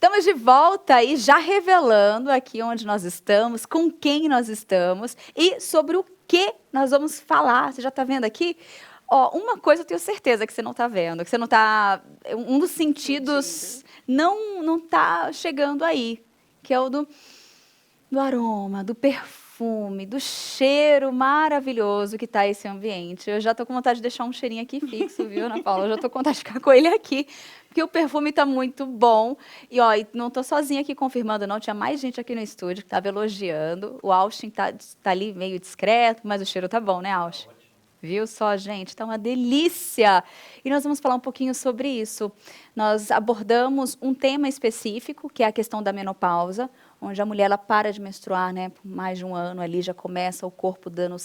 Estamos de volta e já revelando aqui onde nós estamos, com quem nós estamos e sobre o que nós vamos falar. Você já está vendo aqui? Ó, uma coisa eu tenho certeza que você não está vendo, que você não está... Um dos sentidos não está chegando aí, que é o do aroma, do perfume, do cheiro maravilhoso que está esse ambiente. Eu já estou com vontade de deixar um cheirinho aqui fixo, viu, Ana Paula? Eu já estou com vontade de ficar com ele aqui, porque o perfume está muito bom. E, ó, não estou sozinha aqui confirmando, não. Tinha mais gente aqui no estúdio que estava elogiando. O Austin está ali meio discreto, mas o cheiro tá bom, né, Austin? Viu só, gente? Tá uma delícia! E nós vamos falar um pouquinho sobre isso. Nós abordamos um tema específico, que é a questão da menopausa, onde a mulher ela para de menstruar, né, por mais de um ano ali, já começa o corpo dando os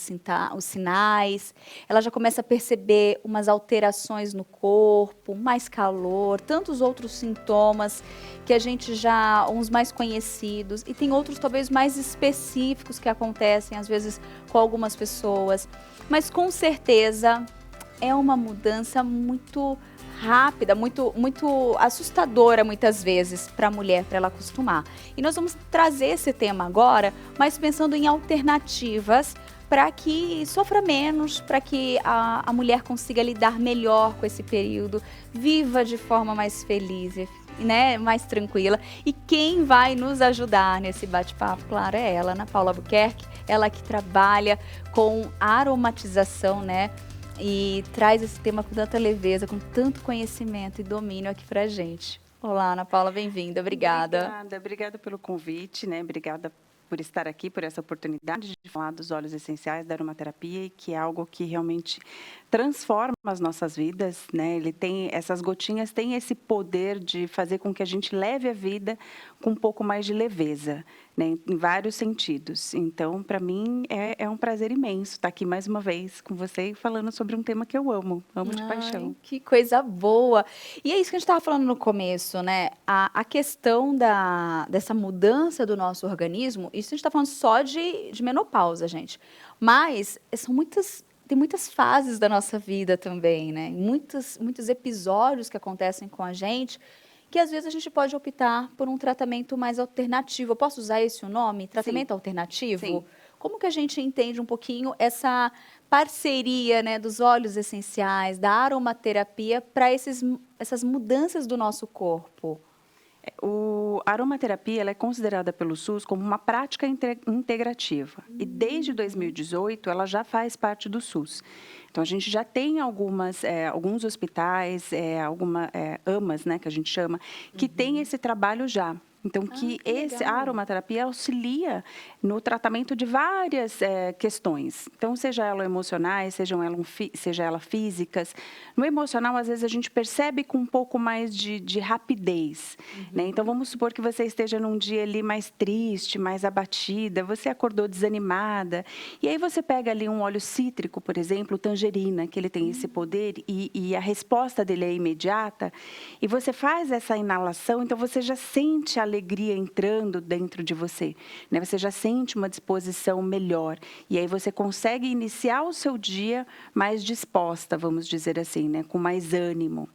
sinais, ela já começa a perceber umas alterações no corpo, mais calor, tantos outros sintomas que a gente já, uns mais conhecidos, e tem outros talvez mais específicos que acontecem, às vezes, com algumas pessoas. Mas, com certeza, é uma mudança muito rápida, muito assustadora, muitas vezes, para a mulher, para ela acostumar. E nós vamos trazer esse tema agora, mas pensando em alternativas para que sofra menos, para que a mulher consiga lidar melhor com esse período, viva de forma mais feliz, né, mais tranquila. E quem vai nos ajudar nesse bate-papo, claro, é ela, Ana Paula Albuquerque, ela que trabalha com aromatização, né, e traz esse tema com tanta leveza, com tanto conhecimento e domínio aqui pra gente. Olá, Ana Paula, bem-vinda, obrigada. Obrigada pelo convite, né? Obrigada por estar aqui, por essa oportunidade de falar dos óleos essenciais da aromaterapia, que é algo que realmente transforma as nossas vidas, né? Essas gotinhas têm esse poder de fazer com que a gente leve a vida com um pouco mais de leveza, né? Em vários sentidos. Então, para mim, é um prazer imenso estar aqui mais uma vez com você e falando sobre um tema que eu amo de paixão. Que coisa boa! E é isso que a gente estava falando no começo, né? A questão dessa mudança do nosso organismo, isso a gente está falando só de menopausa, gente. Mas tem muitas fases da nossa vida também, né? Muitos episódios que acontecem com a gente, que às vezes a gente pode optar por um tratamento mais alternativo. Eu posso usar esse o nome? Tratamento alternativo? Sim. Como que a gente entende um pouquinho essa parceria, né, dos óleos essenciais, da aromaterapia para essas mudanças do nosso corpo? A aromaterapia ela é considerada pelo SUS como uma prática integrativa. E desde 2018 ela já faz parte do SUS. Então a gente já tem alguns hospitais, AMAs, né, que a gente chama, que tem esse trabalho já. Então, a aromaterapia auxilia no tratamento de várias questões. Então, seja elas emocionais, seja elas físicas. No emocional, às vezes, a gente percebe com um pouco mais de rapidez. Né? Então, vamos supor que você esteja num dia ali mais triste, mais abatida, você acordou desanimada. E aí você pega ali um óleo cítrico, por exemplo, o tangerina, que ele tem esse poder e a resposta dele é imediata. E você faz essa inalação, então você já sente a alegria entrando dentro de você, né? Você já sente uma disposição melhor e aí você consegue iniciar o seu dia mais disposta, vamos dizer assim, né? Com mais ânimo.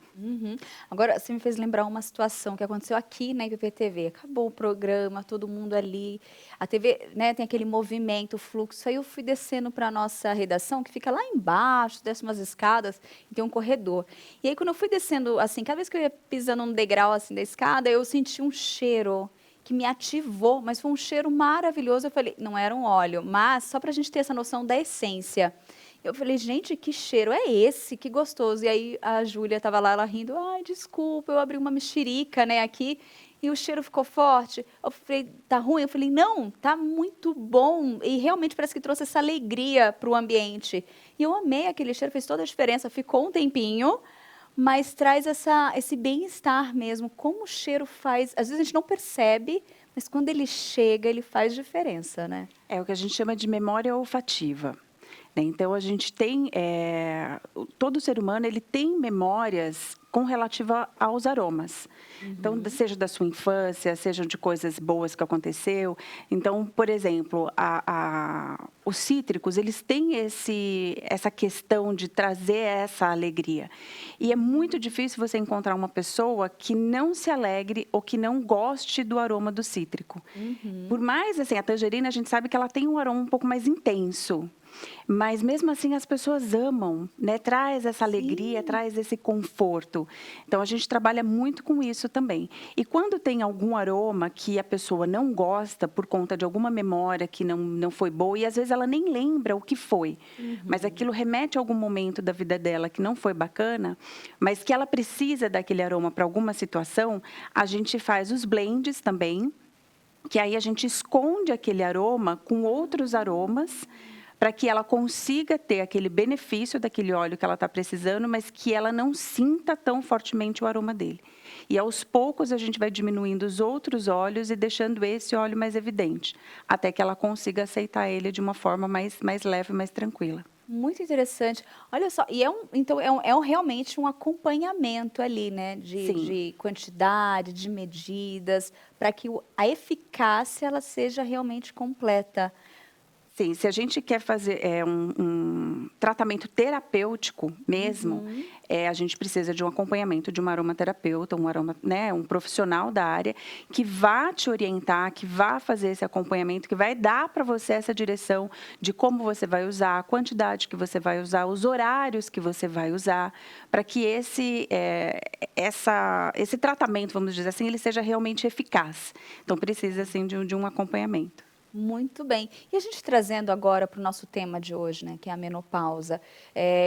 Agora, você me fez lembrar uma situação que aconteceu aqui na IPP-TV. Acabou o programa, todo mundo ali. A TV, né, tem aquele movimento, fluxo. Aí eu fui descendo para a nossa redação, que fica lá embaixo, desce umas escadas e tem um corredor. E aí, quando eu fui descendo, assim, cada vez que eu ia pisando num degrau assim da escada, eu senti um cheiro que me ativou, mas foi um cheiro maravilhoso. Eu falei, não era um óleo, mas só para a gente ter essa noção da essência. Eu falei, gente, que cheiro é esse? Que gostoso. E aí a Júlia estava lá, ela rindo, ai, desculpa, eu abri uma mexerica, né, aqui, e o cheiro ficou forte. Eu falei, tá ruim? Eu falei, não, tá muito bom. E realmente parece que trouxe essa alegria para o ambiente. E eu amei aquele cheiro, fez toda a diferença. Ficou um tempinho, mas traz esse bem-estar mesmo. Como o cheiro faz, às vezes a gente não percebe, mas quando ele chega, ele faz diferença, né? É o que a gente chama de memória olfativa. Então, a gente tem, todo ser humano ele tem memórias com relativa aos aromas. Então, seja da sua infância, seja de coisas boas que aconteceu. Então, por exemplo, os cítricos, eles têm essa questão de trazer essa alegria. E é muito difícil você encontrar uma pessoa que não se alegre ou que não goste do aroma do cítrico. Por mais, assim, a tangerina, a gente sabe que ela tem um aroma um pouco mais intenso. Mas, mesmo assim, as pessoas amam, né? Traz essa alegria, traz esse conforto. Então, a gente trabalha muito com isso também. E quando tem algum aroma que a pessoa não gosta por conta de alguma memória que não foi boa, e às vezes ela nem lembra o que foi, mas aquilo remete a algum momento da vida dela que não foi bacana, mas que ela precisa daquele aroma para alguma situação, a gente faz os blends também, que aí a gente esconde aquele aroma com outros aromas, para que ela consiga ter aquele benefício daquele óleo que ela está precisando, mas que ela não sinta tão fortemente o aroma dele. E, aos poucos, a gente vai diminuindo os outros óleos e deixando esse óleo mais evidente, até que ela consiga aceitar ele de uma forma mais leve, mais tranquila. Muito interessante. Olha só, e então realmente um acompanhamento ali, né? Sim. De quantidade, de medidas, para que a eficácia ela seja realmente completa. Sim, se a gente quer fazer um tratamento terapêutico mesmo, a gente precisa de um acompanhamento de uma aromaterapeuta, um profissional da área que vá te orientar, que vá fazer esse acompanhamento, que vai dar para você essa direção de como você vai usar, a quantidade que você vai usar, os horários que você vai usar, para que esse tratamento, vamos dizer assim, ele seja realmente eficaz. Então, precisa, assim, de um acompanhamento. Muito bem. E a gente trazendo agora para o nosso tema de hoje, né, que é a menopausa.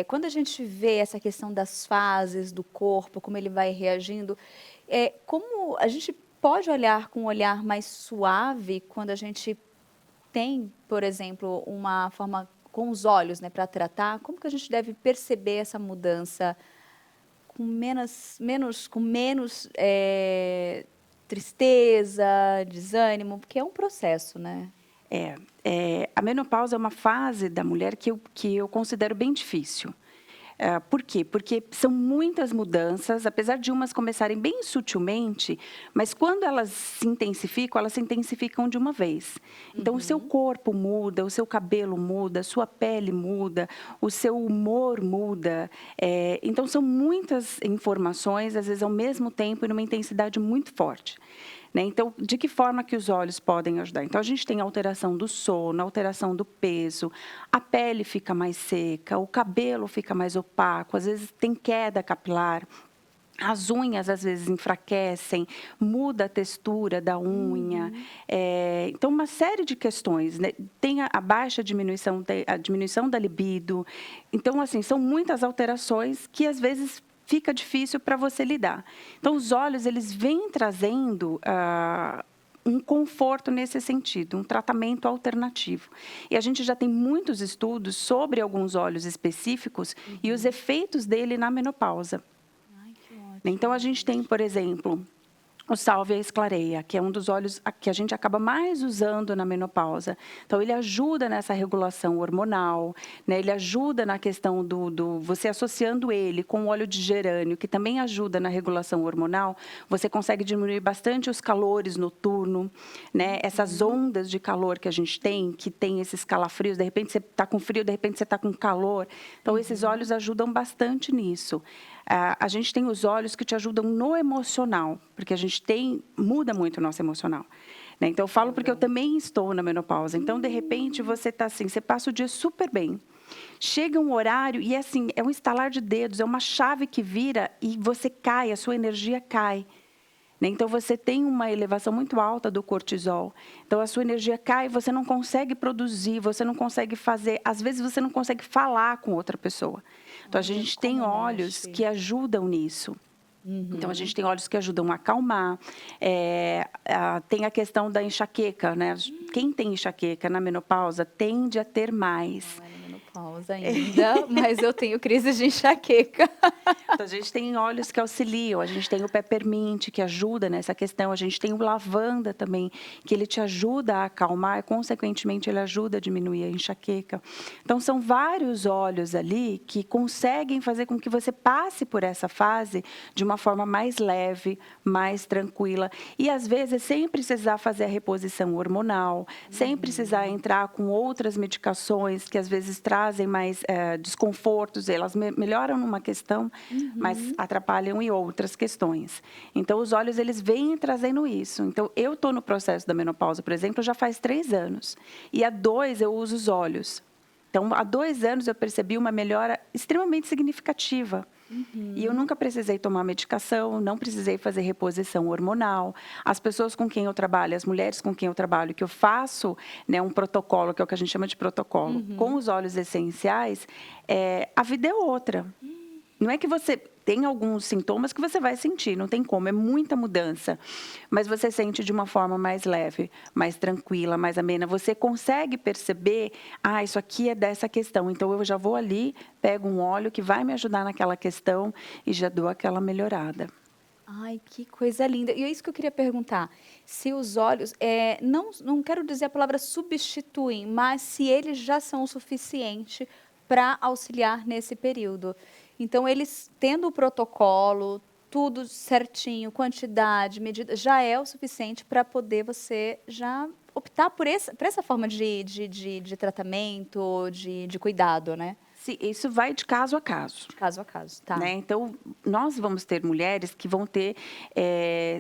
Quando a gente vê essa questão das fases do corpo, como ele vai reagindo, como a gente pode olhar com um olhar mais suave quando a gente tem, por exemplo, uma forma com os olhos, né, para tratar, como que a gente deve perceber essa mudança com menos tristeza, desânimo, porque é um processo, né? A menopausa é uma fase da mulher que eu considero bem difícil. Por quê? Porque são muitas mudanças, apesar de umas começarem bem sutilmente, mas quando elas se intensificam de uma vez. Então, o seu corpo muda, o seu cabelo muda, a sua pele muda, o seu humor muda. Então, são muitas informações, às vezes ao mesmo tempo, e numa intensidade muito forte. Então, de que forma que os olhos podem ajudar? Então, a gente tem alteração do sono, alteração do peso, a pele fica mais seca, o cabelo fica mais opaco, às vezes tem queda capilar. As unhas, às vezes, enfraquecem, muda a textura da unha. Então, uma série de questões, né? Tem a baixa diminuição, a diminuição da libido. Então, assim, são muitas alterações que, às vezes, fica difícil para você lidar. Então, os olhos, eles vêm trazendo um conforto nesse sentido, um tratamento alternativo. E a gente já tem muitos estudos sobre alguns óleos específicos e os efeitos dele na menopausa. Ai, que ótimo. Então, a gente tem, por exemplo, o Sálvia Esclareia, que é um dos óleos que a gente acaba mais usando na menopausa. Então, ele ajuda nessa regulação hormonal, né? Ele ajuda na questão você associando ele com o óleo de gerânio, que também ajuda na regulação hormonal, você consegue diminuir bastante os calores noturnos, né? Essas ondas de calor que a gente tem, que tem esses calafrios, de repente você está com frio, de repente você está com calor. Então, esses óleos ajudam bastante nisso. A gente tem os óleos que te ajudam no emocional, porque a gente muda muito o nosso emocional. Né? Então, eu falo porque eu também estou na menopausa. Então, de repente, você está assim, você passa o dia super bem. Chega um horário e, assim, é um estalar de dedos, é uma chave que vira e você cai, a sua energia cai. Então, você tem uma elevação muito alta do cortisol. Então, a sua energia cai, você não consegue produzir, você não consegue fazer. Às vezes, você não consegue falar com outra pessoa. Então, a gente tem óleos que ajudam nisso. Então, a gente tem óleos que ajudam a acalmar. Tem a questão da enxaqueca, né? Quem tem enxaqueca na menopausa tende a ter mais. menopausa ainda, mas eu tenho crise de enxaqueca. Então, a gente tem óleos que auxiliam, a gente tem o peppermint, que ajuda nessa questão, a gente tem o lavanda também, que ele te ajuda a acalmar, consequentemente, ele ajuda a diminuir a enxaqueca. Então, são vários óleos ali que conseguem fazer com que você passe por essa fase de uma forma mais leve, mais tranquila. E, às vezes, sem precisar fazer a reposição hormonal, sem precisar entrar com outras medicações que, às vezes, trazem mais desconfortos, elas melhoram numa questão, mas atrapalham em outras questões. Então, os óleos, eles vêm trazendo isso. Então, eu estou no processo da menopausa, por exemplo, já faz 3 anos. E há 2 eu uso os óleos. Então, há 2 anos eu percebi uma melhora extremamente significativa. E eu nunca precisei tomar medicação, não precisei fazer reposição hormonal. As pessoas com quem eu trabalho, as mulheres com quem eu trabalho, que eu faço, né, um protocolo, que é o que a gente chama de protocolo, com os óleos essenciais, a vida é outra. Não é que você tem alguns sintomas que você vai sentir, não tem como, é muita mudança. Mas você sente de uma forma mais leve, mais tranquila, mais amena. Você consegue perceber, isso aqui é dessa questão. Então, eu já vou ali, pego um óleo que vai me ajudar naquela questão e já dou aquela melhorada. Ai, que coisa linda. E é isso que eu queria perguntar. Se os óleos, não quero dizer a palavra substituem, mas se eles já são o suficiente para auxiliar nesse período. Então, eles tendo o protocolo, tudo certinho, quantidade, medida, já é o suficiente para poder você já optar por essa forma de tratamento, de cuidado, né? Sim, isso vai de caso a caso. De caso a caso, tá. Né? Então, nós vamos ter mulheres que vão ter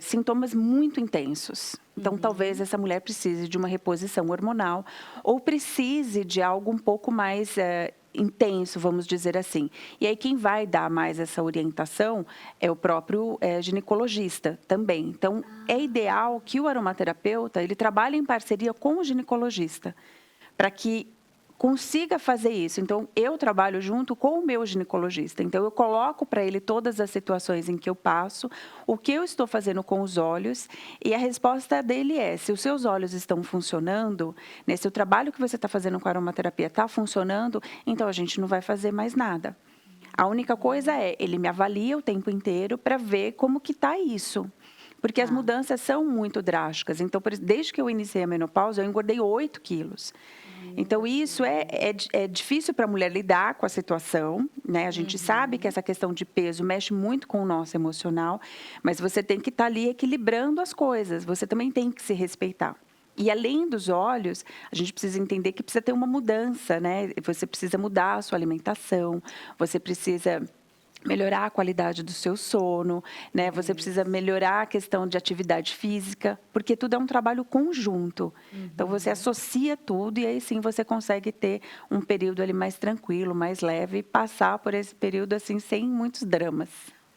sintomas muito intensos. Então, talvez essa mulher precise de uma reposição hormonal ou precise de algo um pouco mais intenso, vamos dizer assim. E aí, quem vai dar mais essa orientação é o próprio ginecologista também. Então, é ideal que o aromaterapeuta ele trabalhe em parceria com o ginecologista, para que consiga fazer isso. Então, eu trabalho junto com o meu ginecologista. Então, eu coloco para ele todas as situações em que eu passo, o que eu estou fazendo com os óleos, e a resposta dele é, se os seus óleos estão funcionando, né, se o trabalho que você está fazendo com a aromaterapia está funcionando, então a gente não vai fazer mais nada. A única coisa é, ele me avalia o tempo inteiro para ver como que está isso. Porque as mudanças são muito drásticas. Então, desde que eu iniciei a menopausa, eu engordei 8 quilos. Então, isso é difícil para a mulher lidar com a situação, né? A gente sabe que essa questão de peso mexe muito com o nosso emocional, mas você tem que estar ali equilibrando as coisas, você também tem que se respeitar. E além dos óleos, a gente precisa entender que precisa ter uma mudança, né? Você precisa mudar a sua alimentação, você precisa melhorar a qualidade do seu sono, né? Você precisa melhorar a questão de atividade física, porque tudo é um trabalho conjunto. Então, você associa tudo e aí sim você consegue ter um período ali mais tranquilo, mais leve e passar por esse período assim sem muitos dramas.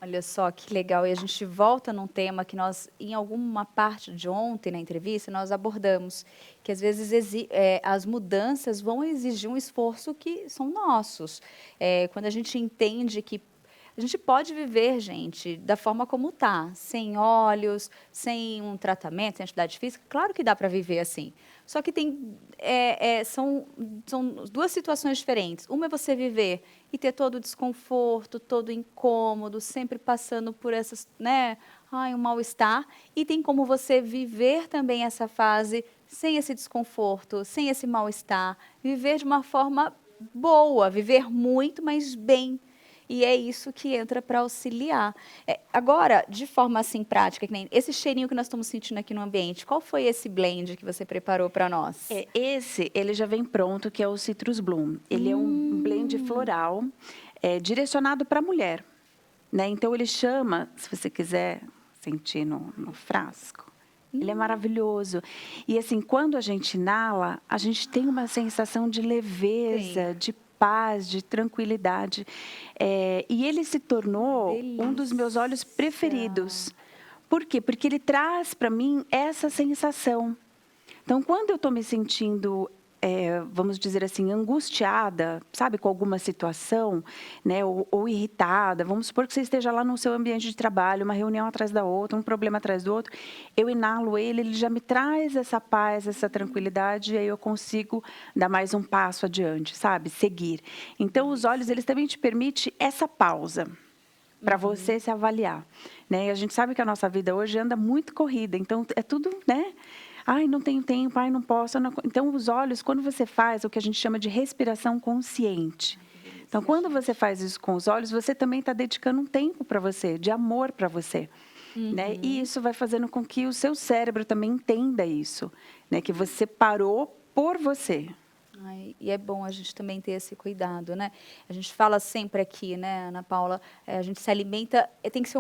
Olha só que legal, e a gente volta num tema que nós, em alguma parte de ontem na entrevista, nós abordamos, que às vezes as mudanças vão exigir um esforço que são nossos. Quando a gente entende que a gente pode viver, gente, da forma como está, sem óleos, sem um tratamento, sem atividade física, claro que dá para viver assim. Só que são 2 situações diferentes. Uma é você viver e ter todo o desconforto, todo o incômodo, sempre passando por essas, né, um mal-estar. E tem como você viver também essa fase sem esse desconforto, sem esse mal-estar, viver de uma forma boa, viver muito, mas bem. E é isso que entra para auxiliar. Agora, de forma assim prática, que nem esse cheirinho que nós estamos sentindo aqui no ambiente, qual foi esse blend que você preparou para nós? Ele já vem pronto, que é o Citrus Bloom. Ele é um blend floral, direcionado para a mulher. Né? Então, ele chama, se você quiser sentir no frasco, ele é maravilhoso. E assim, quando a gente inala, a gente tem uma sensação de leveza, de paz, de tranquilidade. E ele se tornou um dos meus óleos preferidos. Por quê? Porque ele traz para mim essa sensação. Então, quando eu estou me sentindo vamos dizer assim, angustiada, sabe, com alguma situação, né, ou irritada, vamos supor que você esteja lá no seu ambiente de trabalho, uma reunião atrás da outra, um problema atrás do outro, eu inalo ele já me traz essa paz, essa tranquilidade, e aí eu consigo dar mais um passo adiante, sabe, seguir. Então, os olhos, eles também te permitem essa pausa, para você se avaliar, né? E a gente sabe que a nossa vida hoje anda muito corrida, então é tudo, né? Ai, não tenho tempo, ai, não posso. Então, os olhos, quando você faz o que a gente chama de respiração consciente. Então, quando você faz isso com os olhos, você também está dedicando um tempo para você, de amor para você. Né? E isso vai fazendo com que o seu cérebro também entenda isso, né? Que você parou por você. Ai, e é bom a gente também ter esse cuidado, né? A gente fala sempre aqui, né, Ana Paula, a gente se alimenta, tem que ser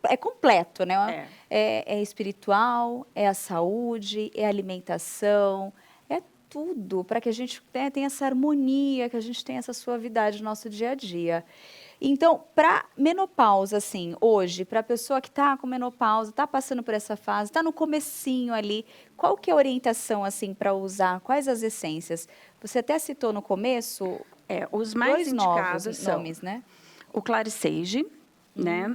é completo, né? É espiritual, é a saúde, é a alimentação, é tudo para que a gente tenha essa harmonia, que a gente tenha essa suavidade no nosso dia a dia. Então, para menopausa, assim, hoje, para a pessoa que está com menopausa, está passando por essa fase, está no comecinho ali, qual que é a orientação, assim, para usar? Quais as essências? Você até citou no começo Os mais dois novos indicados são nomes, né? o claricege, né?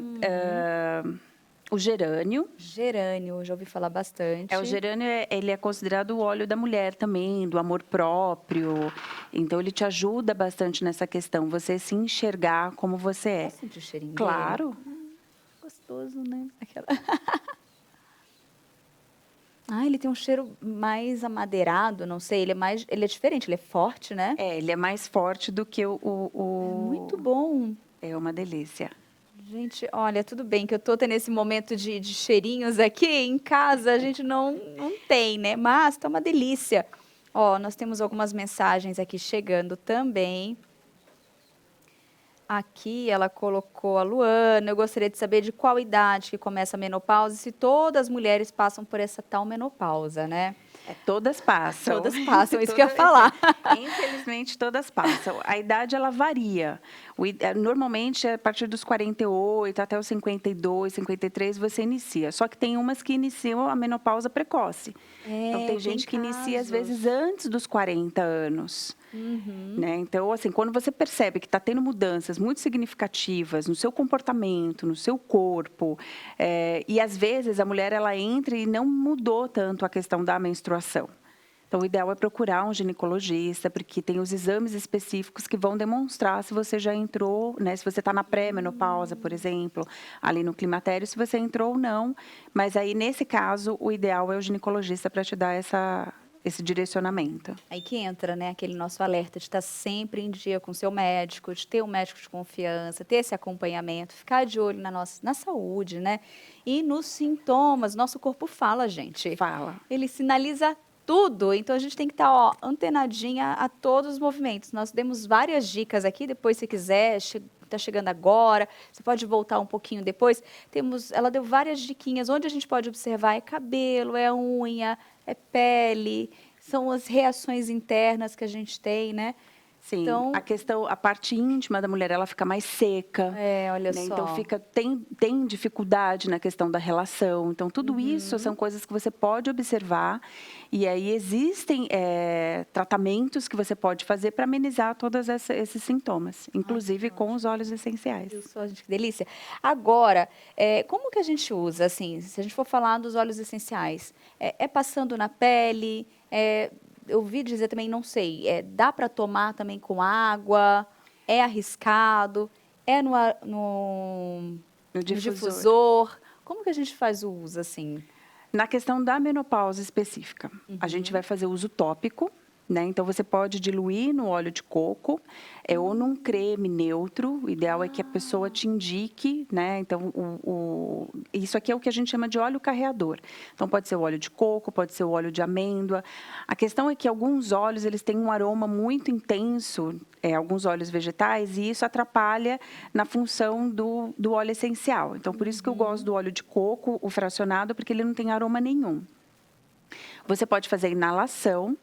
O gerânio. Gerânio, já ouvi falar bastante. O gerânio, ele é considerado o óleo da mulher também, do amor próprio. Então, ele te ajuda bastante nessa questão, você se enxergar como você é. Posso sentir o cheirinho Claro. dele? Gostoso, né? Aquela... ele tem um cheiro mais amadeirado, não sei, ele é diferente, ele é forte, né? Ele é mais forte do que É muito bom. É uma delícia. Gente, olha, tudo bem que eu tô tendo esse momento de cheirinhos aqui em casa, a gente não tem, né? Mas tá uma delícia. Ó, nós temos algumas mensagens aqui chegando também. Aqui ela colocou a Luana, eu gostaria de saber de qual idade que começa a menopausa e se todas as mulheres passam por essa tal menopausa, né? Todas passam. Todas passam, isso que eu ia falar. Infelizmente, todas passam. A idade, ela varia. Normalmente, a partir dos 48 até os 52, 53, você inicia. Só que tem umas que iniciam a menopausa precoce. Então, tem gente que inicia, às vezes, antes dos 40 anos. Né? Então, assim, quando você percebe que está tendo mudanças muito significativas no seu comportamento, no seu corpo, e às vezes a mulher ela entra e não mudou tanto a questão da menstruação. Então, o ideal é procurar um ginecologista, porque tem os exames específicos que vão demonstrar se você já entrou, né? Se você está na pré-menopausa, por exemplo, ali no climatério, se você entrou ou não. Mas aí, nesse caso, o ideal é o ginecologista para te dar esse direcionamento. Aí que entra, né, aquele nosso alerta de estar sempre em dia com o seu médico, de ter um médico de confiança, ter esse acompanhamento, ficar de olho na saúde, né? E nos sintomas, nosso corpo fala, gente. Fala. Ele sinaliza tudo, então a gente tem que estar, ó, antenadinha a todos os movimentos. Nós demos várias dicas aqui, depois se quiser, está chegando agora, você pode voltar um pouquinho depois. Ela deu várias diquinhas, onde a gente pode observar, é cabelo, é unha, é pele, são as reações internas que a gente tem, né? Sim, então, a parte íntima da mulher, ela fica mais seca. Olha né? só. Então, tem dificuldade na questão da relação. Então, tudo isso são coisas que você pode observar. E aí, existem tratamentos que você pode fazer para amenizar todos esses sintomas. Inclusive, com os óleos essenciais. Só, gente, que delícia. Agora, como que a gente usa, assim, se a gente for falar dos óleos essenciais? É passando na pele? Eu ouvi dizer também, não sei, dá para tomar também com água? É arriscado? É no difusor? Como que a gente faz o uso, assim? Na questão da menopausa específica, a gente vai fazer uso tópico, né? Então, você pode diluir no óleo de coco ou num creme neutro. O ideal é que a pessoa te indique, né? Então, isso aqui é o que a gente chama de óleo carreador. Então, pode ser o óleo de coco, pode ser o óleo de amêndoa. A questão é que alguns óleos, eles têm um aroma muito intenso, alguns óleos vegetais, e isso atrapalha na função do óleo essencial. Então, por isso que eu gosto do óleo de coco, o fracionado, porque ele não tem aroma nenhum. Você pode fazer inalação.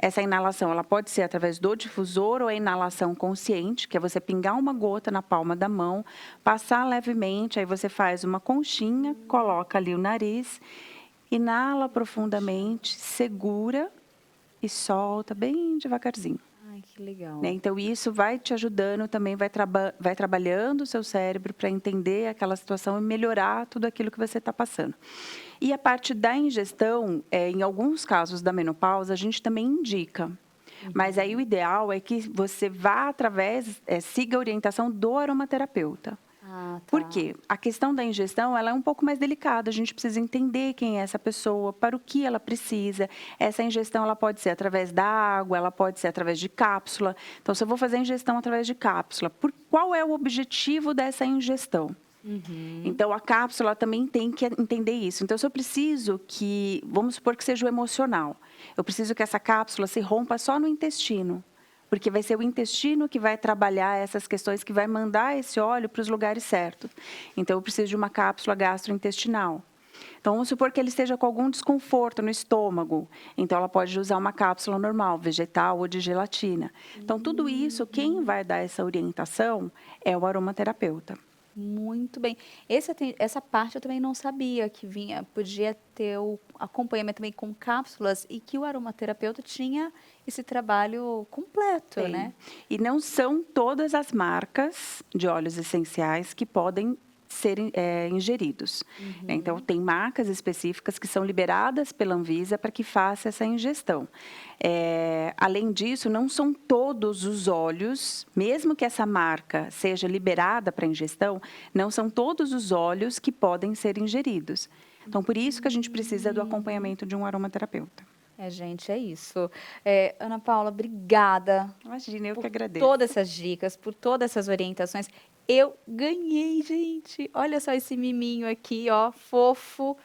Essa inalação, ela pode ser através do difusor ou a inalação consciente, que é você pingar uma gota na palma da mão, passar levemente, aí você faz uma conchinha, coloca ali o nariz, inala profundamente, segura e solta bem devagarzinho. Ai, que legal. Né? Então, isso vai te ajudando também, vai trabalhando o seu cérebro para entender aquela situação e melhorar tudo aquilo que você está passando. E a parte da ingestão, em alguns casos da menopausa, a gente também indica. Mas aí o ideal é que você vá siga a orientação do aromaterapeuta. Ah, tá. Por quê? A questão da ingestão, ela é um pouco mais delicada. A gente precisa entender quem é essa pessoa, para o que ela precisa. Essa ingestão, ela pode ser através da água, ela pode ser através de cápsula. Então, se eu vou fazer a ingestão através de cápsula, qual é o objetivo dessa ingestão? Então, a cápsula também tem que entender isso. Então, se eu preciso vamos supor que seja o emocional, eu preciso que essa cápsula se rompa só no intestino, porque vai ser o intestino que vai trabalhar essas questões, que vai mandar esse óleo para os lugares certos. Então, eu preciso de uma cápsula gastrointestinal. Então, vamos supor que ele esteja com algum desconforto no estômago. Então, ela pode usar uma cápsula normal, vegetal ou de gelatina. Então, tudo isso, quem vai dar essa orientação é o aromaterapeuta. Muito bem. Essa parte eu também não sabia que podia ter o acompanhamento também com cápsulas e que o aromaterapeuta tinha esse trabalho completo, né? E não são todas as marcas de óleos essenciais que podem ser ingeridos. Então, tem marcas específicas que são liberadas pela Anvisa para que faça essa ingestão. Além disso, não são todos os óleos, mesmo que essa marca seja liberada para ingestão, não são todos os óleos que podem ser ingeridos. Então, por isso que a gente precisa do acompanhamento de um aromaterapeuta. Gente, é isso. Ana Paula, obrigada. Imagina, eu que agradeço. Por todas essas dicas, por todas essas orientações. Eu ganhei, gente. Olha só esse miminho aqui, ó, fofo.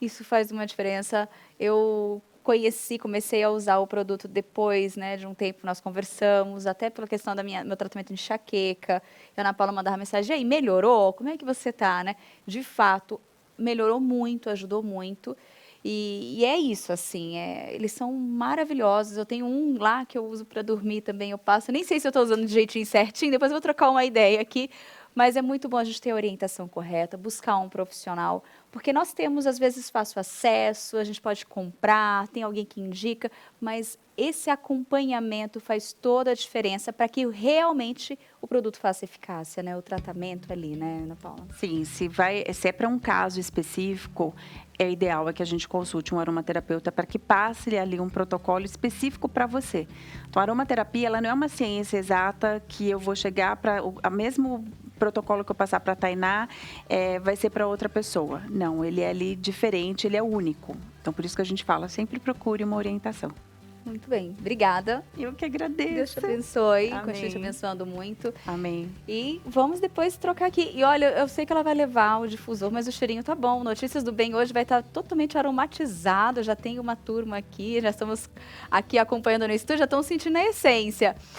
Isso faz uma diferença. Eu comecei a usar o produto depois, né, de um tempo nós conversamos, até pela questão meu tratamento de enxaqueca. A Ana Paula mandava mensagem, e aí, melhorou? Como é que você tá, né? De fato, melhorou muito, ajudou muito. E é isso, assim, eles são maravilhosos. Eu tenho um lá que eu uso para dormir também, eu passo. Nem sei se eu estou usando de jeitinho certinho, depois eu vou trocar uma ideia aqui. Mas é muito bom a gente ter a orientação correta, buscar um profissional, porque nós temos, às vezes, fácil acesso, a gente pode comprar, tem alguém que indica, mas esse acompanhamento faz toda a diferença para que realmente o produto faça eficácia, né? O tratamento ali, né, Ana Paula? Sim, se é para um caso específico, é ideal que a gente consulte um aromaterapeuta para que passe ali um protocolo específico para você. Então, a aromaterapia, ela não é uma ciência exata que eu vou chegar para o mesmo protocolo que eu passar para a Tainá vai ser para outra pessoa. Não, ele é ali diferente, ele é único. Então, por isso que a gente fala, sempre procure uma orientação. Muito bem, obrigada. Eu que agradeço. Deus te abençoe, Amém. continue te abençoando muito. Amém. E vamos depois trocar aqui. E olha, eu sei que ela vai levar o difusor, mas o cheirinho tá bom. Notícias do Bem hoje vai estar totalmente aromatizado. Já tem uma turma aqui, já estamos aqui acompanhando no estúdio, já estão sentindo a essência.